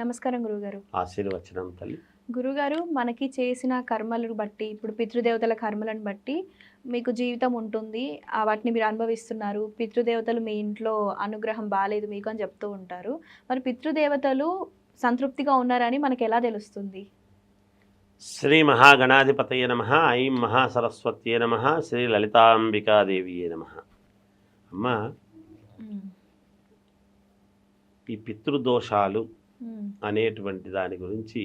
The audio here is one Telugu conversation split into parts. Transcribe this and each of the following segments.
నమస్కారం గురుగారు. ఆశీర్వచనం తల్లి. గురుగారు, మనకి చేసిన కర్మలను బట్టి, ఇప్పుడు పితృదేవతల కర్మలను బట్టి మీకు జీవితం ఉంటుంది. వాటిని మీరు అనుభవిస్తున్నారు. పితృదేవతలు మీ ఇంట్లో అనుగ్రహం బాలేదు మీకు అని చెప్తూ ఉంటారు. మరి పితృదేవతలు సంతృప్తిగా ఉన్నారని మనకు ఎలా తెలుస్తుంది? శ్రీ మహాగణాధిపతయ నమః. ఐం మహాసరస్వత్యే నమః. శ్రీ లలితాంబికాదేవియే నమః. అమ్మ, ఈ పితృదోషాలు అనేటువంటి దాని గురించి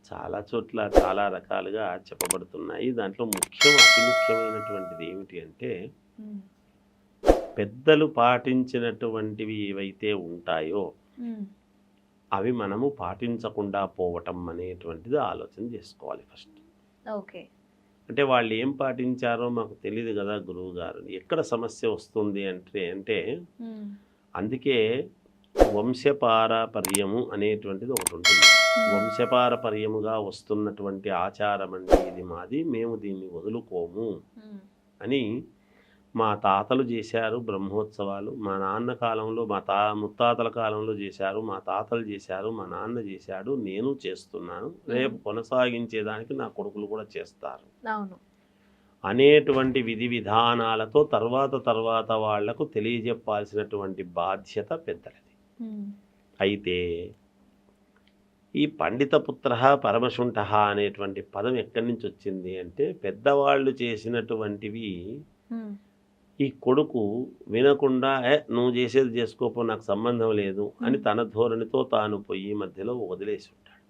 చాలా చోట్ల చాలా రకాలుగా చెప్పబడుతున్నాయి. దాంట్లో అతి ముఖ్యమైనటువంటిది ఏమిటి అంటే, పెద్దలు పాటించినటువంటివి ఏవైతే ఉంటాయో అవి మనము పాటించకుండా పోవటం అనేటువంటిది ఆలోచన చేసుకోవాలి ఫస్ట్. ఓకే. అంటే వాళ్ళు ఏం పాటించారో మాకు తెలియదు కదా గురువు గారు. ఎక్కడ సమస్య వస్తుంది అంటే అందుకే వంశపారపర్యము అనేటువంటిది ఒకటి ఉంటుంది. వంశపారపర్యముగా వస్తున్నటువంటి ఆచారం అంటే ఇది మాది, మేము దీన్ని వదులుకోము అని మా తాతలు చేశారు బ్రహ్మోత్సవాలు. మా నాన్న కాలంలో ముత్తాతల కాలంలో చేశారు, మా తాతలు చేశారు, మా నాన్న చేశాడు, నేను చేస్తున్నాను, రేపు కొనసాగించేదానికి నా కొడుకులు కూడా చేస్తారు అనేటువంటి విధి విధానాలతో తర్వాత వాళ్లకు తెలియజెప్పాల్సినటువంటి బాధ్యత పెద్దలది. అయితే ఈ పండితపుత్ర పరమశుంఠ అనేటువంటి పదం ఎక్కడి నుంచి వచ్చింది అంటే, పెద్దవాళ్ళు చేసినటువంటివి ఈ కొడుకు వినకుండా నువ్వు చేసేది చేసుకోపో, నాకు సంబంధం లేదు అని తన ధోరణితో తాను పోయి మధ్యలో వదిలేసి ఉంటాడు.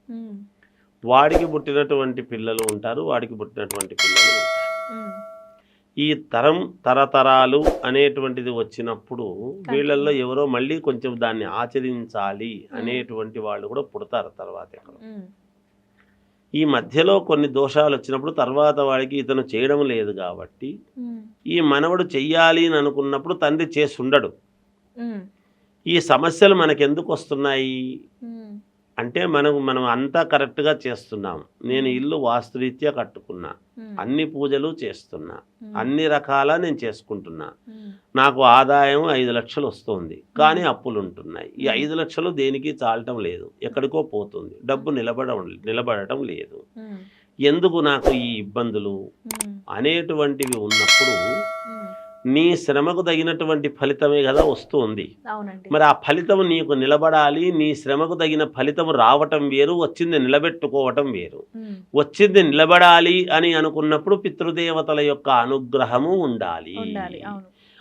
వాడికి పుట్టినటువంటి పిల్లలు ఉంటారు, వాడికి పుట్టినటువంటి పిల్లలు ఉంటారు. ఈ తరతరాలు అనేటువంటిది వచ్చినప్పుడు వీళ్ళల్లో ఎవరో మళ్ళీ కొంచెం దాన్ని ఆచరించాలి అనేటువంటి వాళ్ళు కూడా పుడతారు తర్వాత. ఈ మధ్యలో కొన్ని దోషాలు వచ్చినప్పుడు తర్వాత వాడికి ఇతను చేయడం లేదు కాబట్టి ఈ మనవడు చెయ్యాలి అని అనుకున్నప్పుడు తండ్రి చేసి ఉండడు. ఈ సమస్యలు మనకెందుకు వస్తున్నాయి అంటే, మనం అంతా కరెక్ట్గా చేస్తున్నాం. నేను ఇల్లు వాస్తురీత్యా కట్టుకున్నా, అన్ని పూజలు చేస్తున్నా, అన్ని రకాల నేను చేసుకుంటున్నా, నాకు ఆదాయం 5 లక్షలు వస్తుంది, కానీ అప్పులు ఉంటున్నాయి. ఈ 5 లక్షలు దేనికి చాలటం లేదు, ఎక్కడికో పోతుంది, డబ్బు నిలబడటం లేదు. ఎందుకు నాకు ఈ ఇబ్బందులు అనేటువంటివి ఉన్నప్పుడు నీ శ్రమకు తగినటువంటి ఫలితమే కదా వస్తుంది. మరి ఆ ఫలితం నీకు నిలబడాలి. నీ శ్రమకు తగిన ఫలితం రావటం వేరు, వచ్చింది నిలబెట్టుకోవటం వేరు. వచ్చింది నిలబడాలి అని అనుకున్నప్పుడు పితృదేవతల యొక్క అనుగ్రహము ఉండాలి.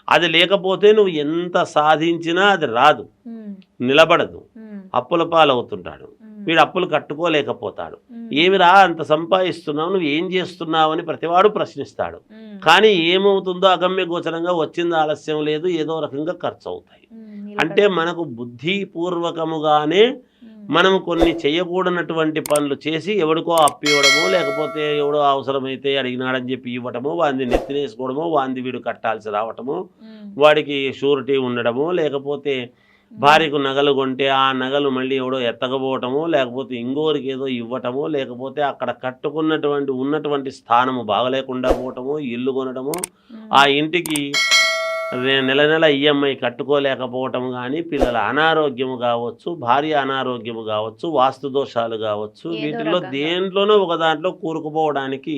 అది లేకపోతే నువ్వు ఎంత సాధించినా అది రాదు, నిలబడదు. అప్పుల పాలవుతుంటాడు వీడు, అప్పులు కట్టుకోలేకపోతాడు. ఏమిరా అంత సంపాదిస్తున్నావు, నువ్వు ఏం చేస్తున్నావు అని ప్రతివాడు ప్రశ్నిస్తాడు. కానీ ఏమవుతుందో అగమ్య గోచరంగా, వచ్చింది ఆలస్యం లేదు, ఏదో రకంగా ఖర్చు అవుతాయి. అంటే మనకు బుద్ధిపూర్వకముగానే మనం కొన్ని చేయకూడనటువంటి పనులు చేసి ఎవడికో అప్పివ్వడమో, లేకపోతే ఎవడో అవసరమైతే అడిగినాడని చెప్పి ఇవ్వటమో, వాడిని నెత్తినేసుకోవడమో, వాడిని వీడు కట్టాల్సి రావటమో, వాడికి షూరిటీ ఉండడమో, లేకపోతే భార్యకు నగలు కొంటే ఆ నగలు మళ్ళీ ఎవడో ఎత్తకపోవటమో, లేకపోతే ఇంకోరికి ఏదో ఇవ్వటమో, లేకపోతే అక్కడ ఉన్నటువంటి స్థానము బాగలేకుండా పోవటమో, ఇల్లు కొనడమో, ఆ ఇంటికి నెల ఈఎంఐ కట్టుకోలేకపోవటం, కానీ పిల్లల అనారోగ్యము కావచ్చు, భార్య అనారోగ్యము కావచ్చు, వాస్తు దోషాలు కావచ్చు, వీటిలో దేంట్లోనో ఒక దాంట్లో కూరుకుపోవడానికి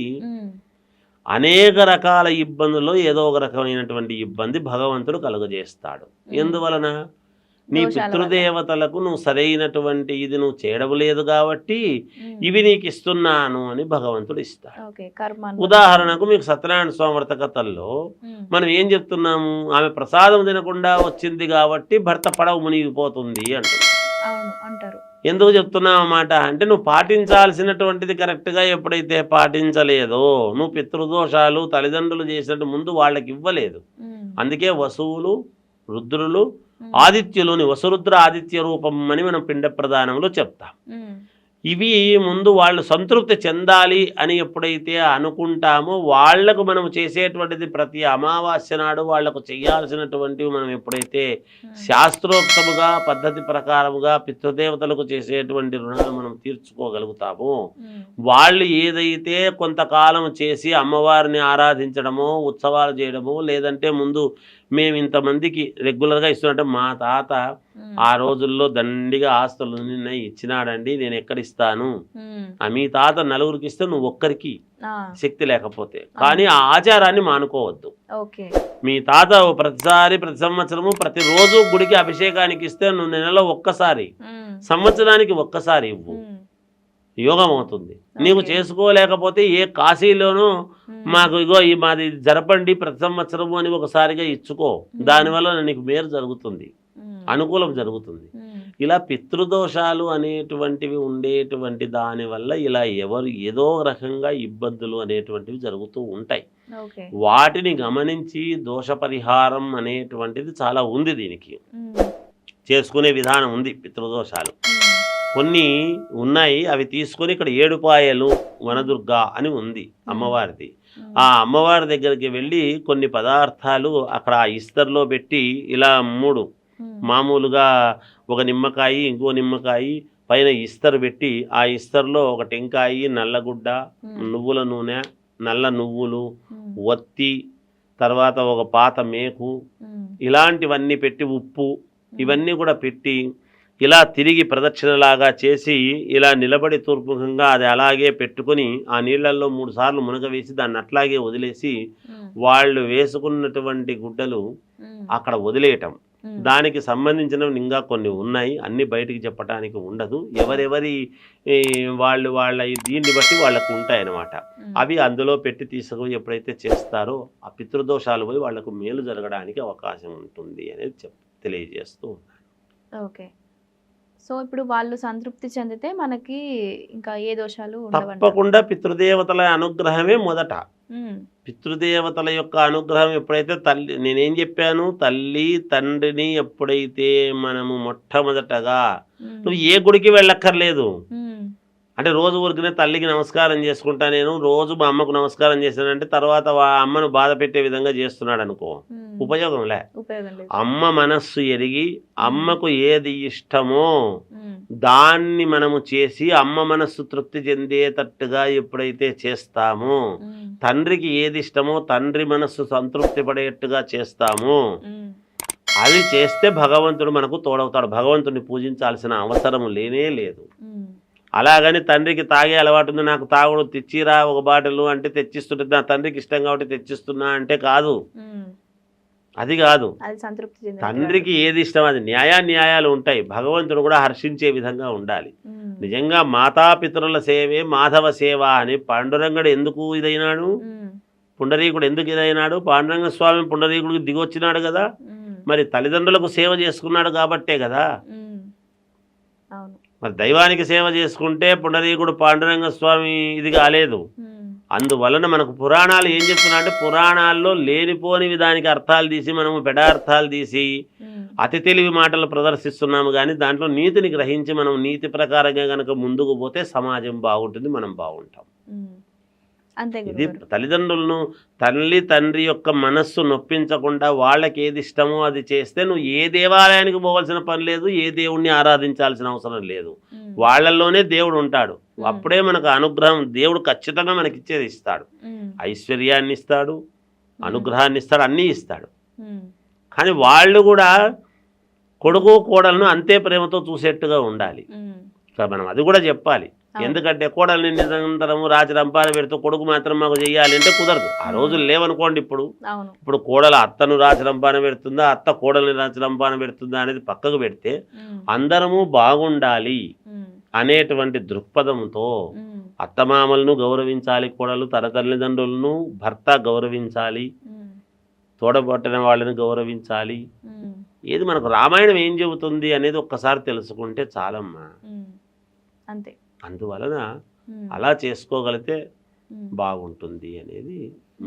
అనేక రకాల ఇబ్బందుల్లో ఏదో ఒక రకమైనటువంటి ఇబ్బంది భగవంతుడు కలుగజేస్తాడు. ఎందువలన? నీ పితృదేవతలకు నువ్వు సరైనటువంటి ఇది నువ్వు చేయడం లేదు కాబట్టి ఇవి నీకు ఇస్తున్నాను అని భగవంతుడు ఇస్తాడు. ఉదాహరణకు మీకు సత్యనారాయణ స్వామి వ్రత కథల్లో మనం ఏం చెప్తున్నాము? ఆమె ప్రసాదం తినకుండా వచ్చింది కాబట్టి భర్త పడవ మునిగిపోతుంది అంటారు. ఎందుకు చెప్తున్నావు అన్నమాట అంటే, నువ్వు పాటించాల్సినటువంటిది కరెక్ట్గా ఎప్పుడైతే పాటించలేదో, నువ్వు పితృదోషాలు తల్లిదండ్రులు చేసినట్టు ముందు వాళ్ళకి ఇవ్వలేదు. అందుకే వసువులు, రుద్రులు, ఆదిత్యులోని వసురుద్ర ఆదిత్య రూపం అని మనం పిండ ప్రదానంలో చెప్తాం. ఇవి ముందు వాళ్ళు సంతృప్తి చెందాలి అని ఎప్పుడైతే అనుకుంటామో, వాళ్లకు మనం చేసేటువంటిది ప్రతి అమావాస్య నాడు వాళ్లకు చేయాల్సినటువంటివి మనం ఎప్పుడైతే శాస్త్రోక్తముగా పద్ధతి ప్రకారముగా పితృదేవతలకు చేసేటువంటి రుణాలు మనం తీర్చుకోగలుగుతామో, వాళ్ళు ఏదైతే కొంతకాలం చేసి అమ్మవారిని ఆరాధించడమో, ఉత్సవాలు చేయడమో, లేదంటే ముందు మేము ఇంతమందికి రెగ్యులర్గా ఇస్తున్నట్టు మా తాత ఆ రోజుల్లో దండిగా ఆస్తులు ఉన్నాయి, ఇచ్చినాడండి, నేను ఎక్కడిస్తాను. మీ తాత నలుగురికి ఇస్తే నువ్వు ఒక్కరికి శక్తి లేకపోతే. కానీ ఆ ఆచారాన్ని మానుకోవద్దు. మీ తాత ప్రతి సంవత్సరము ప్రతిరోజు గుడికి అభిషేకానికి ఇస్తే నువ్వు నెలలో ఒక్కసారి, సంవత్సరానికి ఒక్కసారి ఇవ్వు, యోగం అవుతుంది. నీవు చేసుకోలేకపోతే ఏ కాశీలోనూ మాకు ఇగో మాది జరపండి ప్రతి సంవత్సరము అని ఒకసారిగా ఇచ్చుకో. దానివల్ల నీకు మేలు జరుగుతుంది, అనుకూలం జరుగుతుంది. ఇలా పితృదోషాలు అనేటువంటివి ఉండేటువంటి దానివల్ల ఇలా ఎవరు ఏదో రకంగా ఇబ్బందులు అనేటువంటివి జరుగుతూ ఉంటాయి. వాటిని గమనించి దోష పరిహారం అనేటువంటిది చాలా ఉంది, దీనికి చేసుకునే విధానం ఉంది. పితృదోషాలు కొన్ని ఉన్నాయి, అవి తీసుకొని ఇక్కడ ఏడుపాయలు వనదుర్గ అని ఉంది అమ్మవారిది. ఆ అమ్మవారి దగ్గరికి వెళ్ళి కొన్ని పదార్థాలు అక్కడ ఆ ఇస్తర్లో పెట్టి ఇలా 3 మామూలుగా ఒక నిమ్మకాయ, ఇంకో నిమ్మకాయ పైన ఇస్తరు పెట్టి ఆ ఇస్తర్లో ఒక టెంకాయ, నల్లగుడ్డ, నువ్వుల నూనె, నల్ల నువ్వులు, ఒత్తి, తర్వాత ఒక పాత మేకు, ఇలాంటివన్నీ పెట్టి ఉప్పు ఇవన్నీ కూడా పెట్టి ఇలా తిరిగి ప్రదక్షిణలాగా చేసి ఇలా నిలబడి తూర్పుముఖంగా అది అలాగే పెట్టుకొని ఆ నీళ్లలో 3 సార్లు మునగవేసి దాన్ని అట్లాగే వదిలేసి వాళ్ళు వేసుకున్నటువంటి గుడ్డలు అక్కడ వదిలేయటం. దానికి సంబంధించినవి ఇంకా కొన్ని ఉన్నాయి, అన్ని బయటికి చెప్పడానికి ఉండదు. ఎవరెవరి వాళ్ళ దీన్ని బట్టి వాళ్ళకు ఉంటాయన్నమాట. అవి అందులో పెట్టి తీసుకుని ఎప్పుడైతే చేస్తారో ఆ పితృదోషాలు పోయి వాళ్లకు మేలు జరగడానికి అవకాశం ఉంటుంది అనేది తెలియజేస్తూ ఉన్నాను. ఓకే. సో ఇప్పుడు వాళ్ళు సంతృప్తి చెందితే మనకి ఇంకా ఏ దోషాలు తప్పకుండా పితృదేవతల అనుగ్రహమే మొదట. పితృదేవతల యొక్క అనుగ్రహం ఎప్పుడైతే నేనేం చెప్పాను, తల్లి తండ్రిని ఎప్పుడైతే మనము మొట్టమొదటగా నువ్వు ఏ గుడికి వెళ్ళక్కర్లేదు. అంటే రోజు ఊరికనే తల్లికి నమస్కారం చేసుకుంటా, నేను రోజు మా అమ్మకు నమస్కారం చేశానంటే తర్వాత అమ్మను బాధ పెట్టే విధంగా చేస్తున్నాడు అనుకో, ఉపయోగంలే. అమ్మ మనస్సు ఎరిగి అమ్మకు ఏది ఇష్టమో దాన్ని మనము చేసి అమ్మ మనస్సు తృప్తి చెందేటట్టుగా ఎప్పుడైతే చేస్తామో, తండ్రికి ఏది ఇష్టమో తండ్రి మనస్సు సంతృప్తి పడేట్టుగా చేస్తామో, అది చేస్తే భగవంతుడు మనకు తోడవుతాడు. భగవంతుడిని పూజించాల్సిన అవసరం లేనే లేదు. అలాగని తండ్రికి తాగే అలవాటు ఉంది, నాకు తాగుడు తెచ్చిరా ఒక బాటిల్ అంటే తెచ్చిస్తుంటే నా తండ్రికి ఇష్టం కాబట్టి తెచ్చిస్తున్నా అంటే కాదు, అది కాదు. తండ్రికి ఏది ఇష్టం అది న్యాయాలు ఉంటాయి. భగవంతుడు కూడా హర్షించే విధంగా ఉండాలి. నిజంగా మాతాపితరుల సేవే మాధవ సేవ అని పాండురంగుడు ఎందుకు ఇదైనాడు, పుండరీకుడు ఎందుకు ఇదైనాడు? పాండురంగ స్వామి పుండరీకుడికి దిగొచ్చినాడు కదా, మరి తల్లిదండ్రులకు సేవ చేసుకున్నాడు కాబట్టే కదా. మరి దైవానికి సేవ చేసుకుంటే పుండరీకుడు పాండురంగ స్వామి ఇది కాలేదు. అందువలన మనకు పురాణాలు ఏం చెప్తున్నా అంటే, పురాణాల్లో లేనిపోనివి దానికి అర్థాలు తీసి మనము పెడార్థాలు తీసి అతి తెలివి మాటలు ప్రదర్శిస్తున్నాము. కానీ దాంట్లో నీతిని గ్రహించి మనం నీతి ప్రకారంగా కనుక ముందుకు పోతే సమాజం బాగుంటుంది, మనం బాగుంటాం. ఇది తల్లిదండ్రులను తల్లి తండ్రి యొక్క మనస్సు నొప్పించకుండా వాళ్ళకి ఏది ఇష్టమో అది చేస్తే నువ్వు ఏ దేవాలయానికి పోవాల్సిన పని లేదు, ఏ దేవుణ్ణి ఆరాధించాల్సిన అవసరం లేదు. వాళ్ళల్లోనే దేవుడు ఉంటాడు. అప్పుడే మనకు అనుగ్రహం దేవుడు ఖచ్చితంగా మనకి ఇచ్చేది ఇస్తాడు. ఐశ్వర్యాన్ని ఇస్తాడు, అనుగ్రహాన్ని ఇస్తాడు, అన్నీ ఇస్తాడు. కానీ వాళ్ళు కూడా కొడుకు కోడలను అంతే ప్రేమతో చూసేట్టుగా ఉండాలి. మనం అది కూడా చెప్పాలి. ఎందుకంటే కోడల్ని నిరంతరము రాజు రంపాన పెడుతూ కొడుకు మాత్రం మాకు చెయ్యాలి అంటే కుదరదు. ఆ రోజులు లేవనుకోండి. ఇప్పుడు కోడలు అత్తను రాజు రంపాన పెడుతుందా, అత్త కోడల్ని రాజు రంపాన పెడుతుందా అనేది పక్కకు పెడితే అందరము బాగుండాలి అనేటువంటి దృక్పథంతో అత్తమామలను గౌరవించాలి, కోడలు తన తల్లిదండ్రులను, భర్త గౌరవించాలి, తోడబట్టిన వాళ్ళని గౌరవించాలి. ఏది మనకు రామాయణం ఏం చెబుతుంది అనేది ఒక్కసారి తెలుసుకుంటే చాలమ్మా. అంతే. అందువలన అలా చేసుకోగలిగితే బాగుంటుంది అనేది,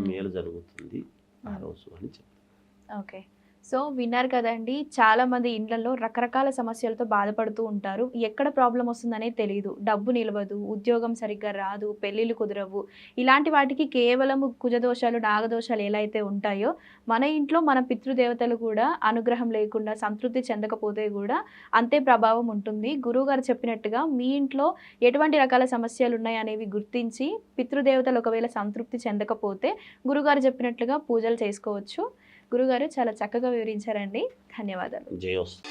మేలు జరుగుతుంది ఆ రోజు అని చెప్తాను. ఓకే. సో విన్నారు కదండి, చాలా మంది ఇండ్లలో రకరకాల సమస్యలతో బాధపడుతూ ఉంటారు. ఎక్కడ ప్రాబ్లం వస్తుందనే తెలియదు. డబ్బు నిలవదు, ఉద్యోగం సరిగ్గా రాదు, పెళ్ళిళ్ళు కుదరవు. ఇలాంటి వాటికి కేవలం కుజదోషాలు, నాగదోషాలు ఎలా అయితే ఉంటాయో, మన ఇంట్లో మన పితృదేవతలు కూడా అనుగ్రహం లేకుండా సంతృప్తి చెందకపోతే కూడా అంతే ప్రభావం ఉంటుంది. గురువుగారు చెప్పినట్టుగా మీ ఇంట్లో ఎటువంటి రకాల సమస్యలు ఉన్నాయనేవి గుర్తించి పితృదేవతలు ఒకవేళ సంతృప్తి చెందకపోతే గురువుగారు చెప్పినట్లుగా పూజలు చేసుకోవచ్చు. గురుగారు చాలా చక్కగా వివరించారండి. ధన్యవాదాలు. జయోస్తు.